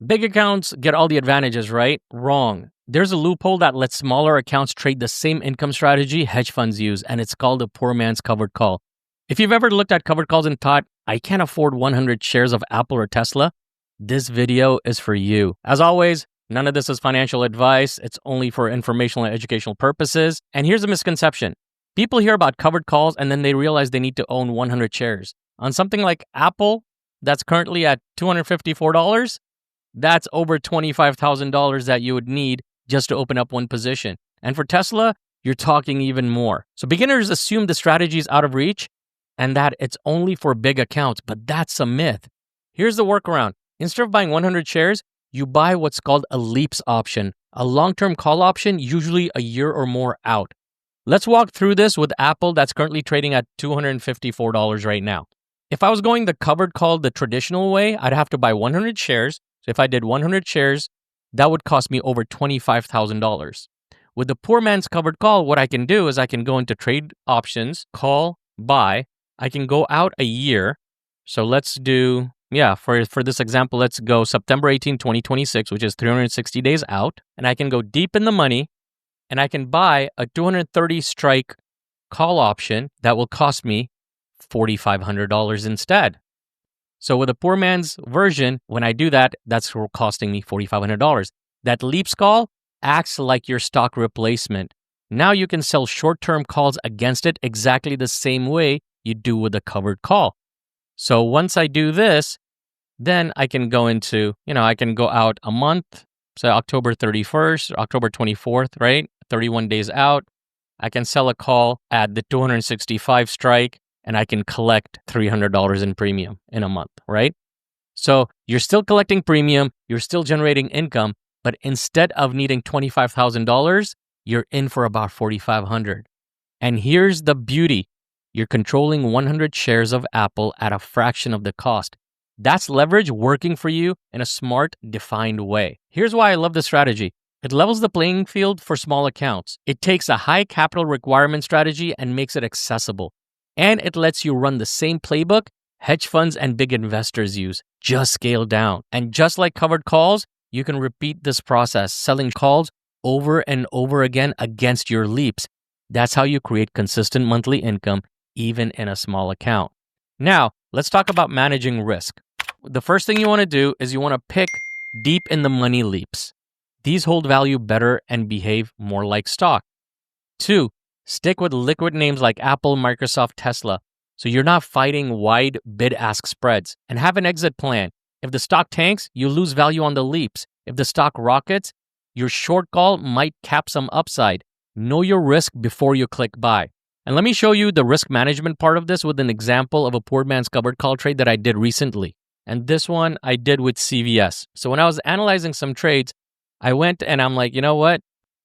Big accounts get all the advantages, right? Wrong. There's a loophole that lets smaller accounts trade the same income strategy hedge funds use, and it's called the poor man's covered call. If you've ever looked at covered calls and thought, I can't afford 100 shares of Apple or Tesla, this video is for you. As always, none of this is financial advice. It's only for informational and educational purposes. And here's a misconception. People hear about covered calls and then they realize they need to own 100 shares. On something like Apple, that's currently at $254, that's over $25,000 that you would need just to open up one position. And for Tesla, you're talking even more. So beginners assume the strategy is out of reach and that it's only for big accounts, but that's a myth. Here's the workaround. Instead of buying 100 shares, you buy what's called a LEAPS option, a long-term call option, usually a year or more out. Let's walk through this with Apple that's currently trading at $254 right now. If I was going the covered call the traditional way, I'd have to buy 100 shares. So if I did 100 shares, that would cost me over $25,000. With the poor man's covered call, what I can do is I can go into trade options, call, buy. I can go out a year. So let's do, for this example, let's go September 18, 2026, which is 360 days out. And I can go deep in the money and I can buy a 230 strike call option that will cost me $4,500 instead. So with a poor man's version, when I do that, that's costing me $4,500. That LEAPS call acts like your stock replacement. Now you can sell short-term calls against it exactly the same way you do with a covered call. So once I do this, then I can go into, I can go out a month, so October 31st, October 24th, right? 31 days out. I can sell a call at the 265 strike and I can collect $300 in premium in a month, right? So you're still collecting premium, you're still generating income, but instead of needing $25,000, you're in for about $4,500. And here's the beauty. You're controlling 100 shares of Apple at a fraction of the cost. That's leverage working for you in a smart, defined way. Here's why I love this strategy. It levels the playing field for small accounts. It takes a high capital requirement strategy and makes it accessible. And it lets you run the same playbook hedge funds and big investors use, just scale down. And just like covered calls, you can repeat this process, selling calls over and over again against your LEAPS. That's how you create consistent monthly income, even in a small account. Now, let's talk about managing risk. The first thing you want to do is you want to pick deep in the money LEAPS. These hold value better and behave more like stock. 2, stick with liquid names like Apple, Microsoft, Tesla, so you're not fighting wide bid-ask spreads. And have an exit plan. If the stock tanks, you lose value on the LEAPS. If the stock rockets, your short call might cap some upside. Know your risk before you click buy. And let me show you the risk management part of this with an example of a poor man's covered call trade that I did recently. And this one I did with CVS. So when I was analyzing some trades, I went and I'm like, you know what?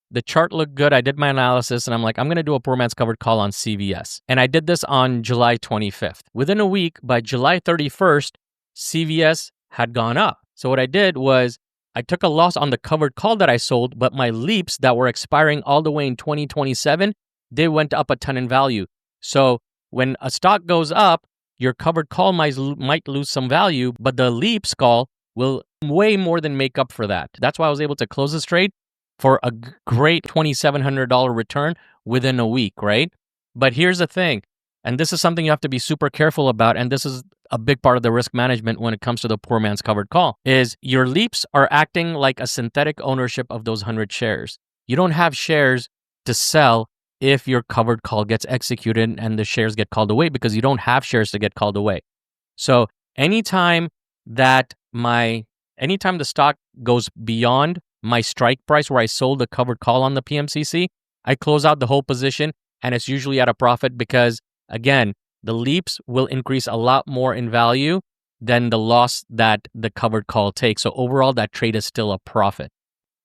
The chart looked good. I did my analysis and I'm like, I'm going to do a poor man's covered call on CVS. And I did this on July 25th. Within a week, by July 31st, CVS had gone up. So what I did was I took a loss on the covered call that I sold, but my LEAPS that were expiring all the way in 2027, they went up a ton in value. So when a stock goes up, your covered call might lose some value, but the LEAPS call will way more than make up for that. That's why I was able to close this trade for a great $2,700 return within a week, right? But here's the thing, and this is something you have to be super careful about, and this is a big part of the risk management when it comes to the poor man's covered call, is your LEAPS are acting like a synthetic ownership of those 100 shares. You don't have shares to sell if your covered call gets executed and the shares get called away because you don't have shares to get called away. So anytime the stock goes beyond my strike price where I sold the covered call on the PMCC, I close out the whole position and it's usually at a profit because, again, the LEAPS will increase a lot more in value than the loss that the covered call takes. So overall, that trade is still a profit.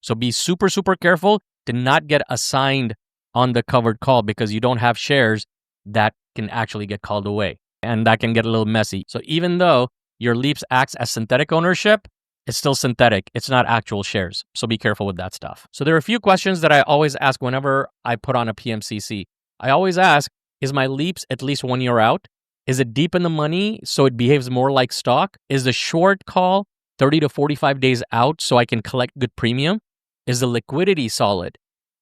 So be super, super careful to not get assigned on the covered call because you don't have shares that can actually get called away. And that can get a little messy. So even though your LEAPS acts as synthetic ownership, it's still synthetic. It's not actual shares. So be careful with that stuff. So there are a few questions that I always ask whenever I put on a PMCC. I always ask, is my LEAPS at least 1 year out? Is it deep in the money so it behaves more like stock? Is the short call 30 to 45 days out so I can collect good premium? Is the liquidity solid?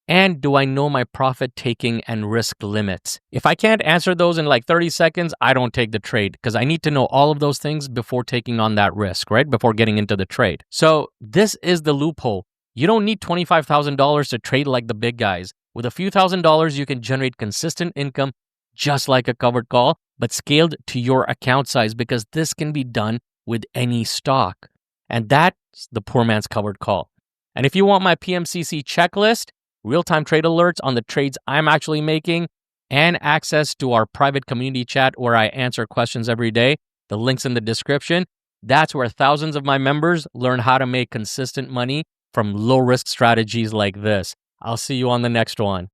And do I know my profit taking and risk limits? If I can't answer those in like 30 seconds, I don't take the trade because I need to know all of those things before taking on that risk, right? Before getting into the trade. So this is the loophole. You don't need $25,000 to trade like the big guys. With a few $1,000s, you can generate consistent income just like a covered call, but scaled to your account size because this can be done with any stock. And that's the poor man's covered call. And if you want my PMCC checklist, real-time trade alerts on the trades I'm actually making, and access to our private community chat where I answer questions every day, the link's in the description. That's where thousands of my members learn how to make consistent money from low-risk strategies like this. I'll see you on the next one.